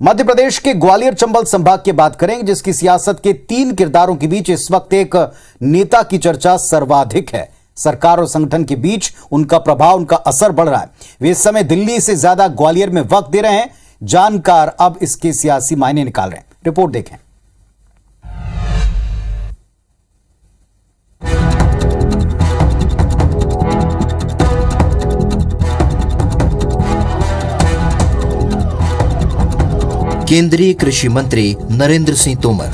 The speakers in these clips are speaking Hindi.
मध्य प्रदेश के ग्वालियर चंबल संभाग की बात करेंगे, जिसकी सियासत के 3 किरदारों के बीच इस वक्त एक नेता की चर्चा सर्वाधिक है। सरकार और संगठन के बीच उनका प्रभाव, उनका असर बढ़ रहा है। वे इस समय दिल्ली से ज्यादा ग्वालियर में वक्त दे रहे हैं। जानकार अब इसके सियासी मायने निकाल रहे हैं। रिपोर्ट देखें। केंद्रीय कृषि मंत्री नरेंद्र सिंह तोमर,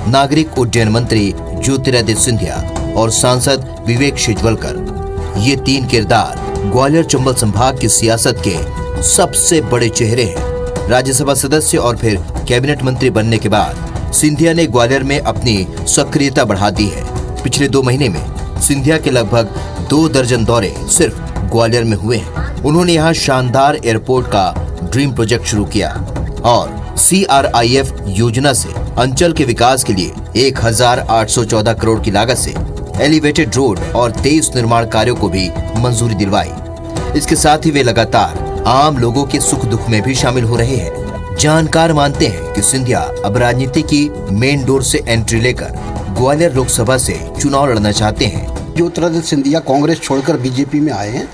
नागरिक उड्डयन मंत्री ज्योतिरादित्य सिंधिया और सांसद विवेक शेजवलकर, ये 3 किरदार ग्वालियर चंबल संभाग की सियासत के सबसे बड़े चेहरे हैं। राज्यसभा सदस्य और फिर कैबिनेट मंत्री बनने के बाद सिंधिया ने ग्वालियर में अपनी सक्रियता बढ़ा दी है। पिछले 2 महीने में सिंधिया के लगभग 2 दर्जन दौरे सिर्फ ग्वालियर में हुए हैं। उन्होंने यहाँ शानदार एयरपोर्ट का ड्रीम प्रोजेक्ट शुरू किया और CRIF योजना से अंचल के विकास के लिए 1814 करोड़ की लागत से एलिवेटेड रोड और 23 निर्माण कार्यों को भी मंजूरी दिलवाई। इसके साथ ही वे लगातार आम लोगों के सुख दुख में भी शामिल हो रहे हैं। जानकार मानते हैं कि सिंधिया अब राजनीति की मेन डोर से एंट्री लेकर ग्वालियर लोकसभा से चुनाव लड़ना चाहते हैं। ज्योतिरादित्य सिंधिया कांग्रेस छोड़कर बीजेपी में आए हैं,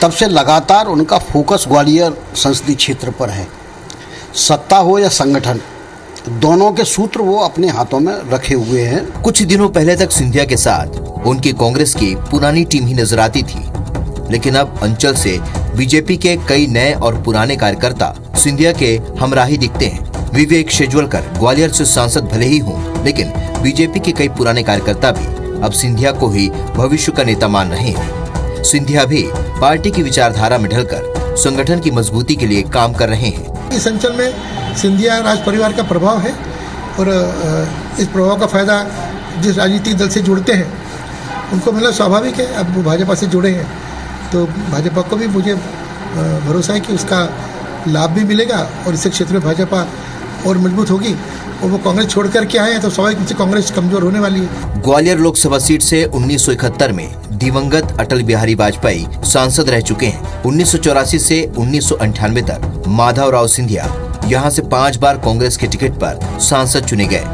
तब से लगातार उनका फोकस ग्वालियर संसदीय क्षेत्र पर है। सत्ता हो या संगठन, दोनों के सूत्र वो अपने हाथों में रखे हुए हैं। कुछ दिनों पहले तक सिंधिया के साथ उनकी कांग्रेस की पुरानी टीम ही नजर आती थी, लेकिन अब अंचल से बीजेपी के कई नए और पुराने कार्यकर्ता सिंधिया के हमराही दिखते हैं। विवेक शेजवलकर ग्वालियर से सांसद भले ही हों, लेकिन बीजेपी के कई पुराने कार्यकर्ता भी अब सिंधिया को ही भविष्य का नेता मान रहे हैं। सिंधिया भी पार्टी की विचारधारा में ढलकर संगठन की मजबूती के लिए काम कर रहे हैं। इस अंचल में सिंधिया राज परिवार का प्रभाव है और इस प्रभाव का फायदा जिस राजनीतिक दल से जुड़ते हैं उनको मिलना स्वाभाविक है। अब वो भाजपा से जुड़े हैं तो भाजपा को भी मुझे भरोसा है कि उसका लाभ भी मिलेगा और इस क्षेत्र में भाजपा और मजबूत होगी। और वो कांग्रेस छोड़कर के आए हैं तो स्वाभाविक रूप से कांग्रेस कमजोर होने वाली है। ग्वालियर लोकसभा सीट से 1971 में दिवंगत अटल बिहारी वाजपेयी सांसद रह चुके हैं। 1984 से 1998 तक माधवराव सिंधिया यहां से 5 बार कांग्रेस के टिकट पर सांसद चुने गए।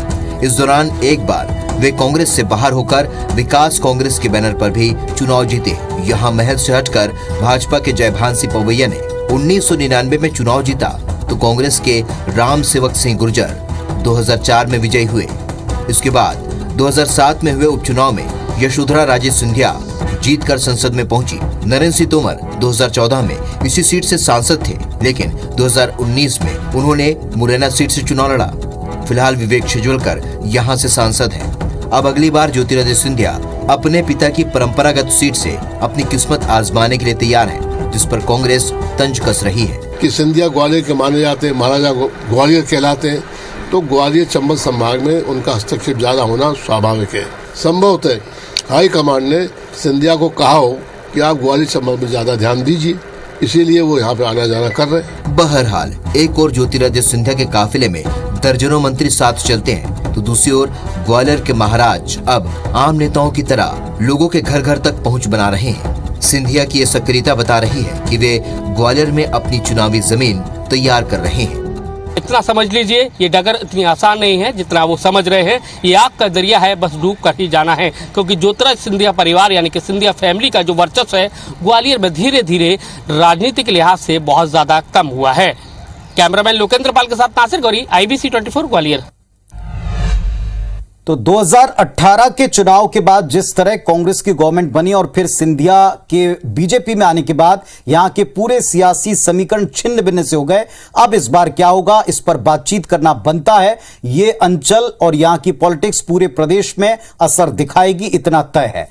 इस दौरान एक बार वे कांग्रेस से बाहर होकर विकास कांग्रेस के बैनर पर भी चुनाव जीते। यहाँ महल से हटकर भाजपा के जयभान पवैया ने 1999 में चुनाव जीता तो कांग्रेस के राम सेवक सिंह गुर्जर 2004 में विजयी हुए। इसके बाद 2007 में हुए उपचुनाव में यशोधरा राजे सिंधिया जीतकर संसद में पहुंची। नरेंद्र सिंह तोमर 2014 में इसी सीट से सांसद थे, लेकिन 2019 में उन्होंने मुरैना सीट से चुनाव लड़ा। फिलहाल विवेक शेजवलकर यहां से सांसद हैं। अब अगली बार ज्योतिरादित्य सिंधिया अपने पिता की परंपरागत सीट से अपनी किस्मत आजमाने के लिए तैयार है, जिस पर कांग्रेस तंज कस रही है कि सिंधिया ग्वालियर के माने जाते हैं, महाराजा ग्वालियर कहलाते हैं, तो ग्वालियर चंबल संभाग में उनका हस्तक्षेप ज्यादा होना स्वाभाविक है। संभवतः हाईकमान ने सिंधिया को कहा हो कि आप ग्वालियर चंबल में ज्यादा ध्यान दीजिए, इसीलिए वो यहाँ पे आना जाना कर रहे हैं। बहरहाल एक और ज्योतिरादित्य सिंधिया के काफिले में दर्जनों मंत्री साथ चलते हैं, तो दूसरी ओर ग्वालियर के महाराज अब आम नेताओं की तरह लोगों के घर घर तक पहुँच बना रहे हैं। सिंधिया की ये सक्रियता बता रही है कि वे ग्वालियर में अपनी चुनावी जमीन तैयार कर रहे हैं। इतना समझ लीजिए, ये डगर इतनी आसान नहीं है जितना वो समझ रहे हैं। ये आग का दरिया है, बस डूब कर ही जाना है, क्योंकि ज्योतिरादित्य सिंधिया परिवार यानी कि सिंधिया फैमिली का जो वर्चस्व है ग्वालियर में धीरे धीरे राजनीतिक लिहाज से बहुत ज्यादा कम हुआ है। कैमरामैन लोकेंद्र पाल के साथ नासिर गौरी, IBC 24 ग्वालियर। तो 2018 के चुनाव के बाद जिस तरह कांग्रेस की गवर्नमेंट बनी और फिर सिंधिया के बीजेपी में आने के बाद यहां के पूरे सियासी समीकरण छिन्न भिन्न से हो गए। अब इस बार क्या होगा, इस पर बातचीत करना बनता है। ये अंचल और यहां की पॉलिटिक्स पूरे प्रदेश में असर दिखाएगी, इतना तय है।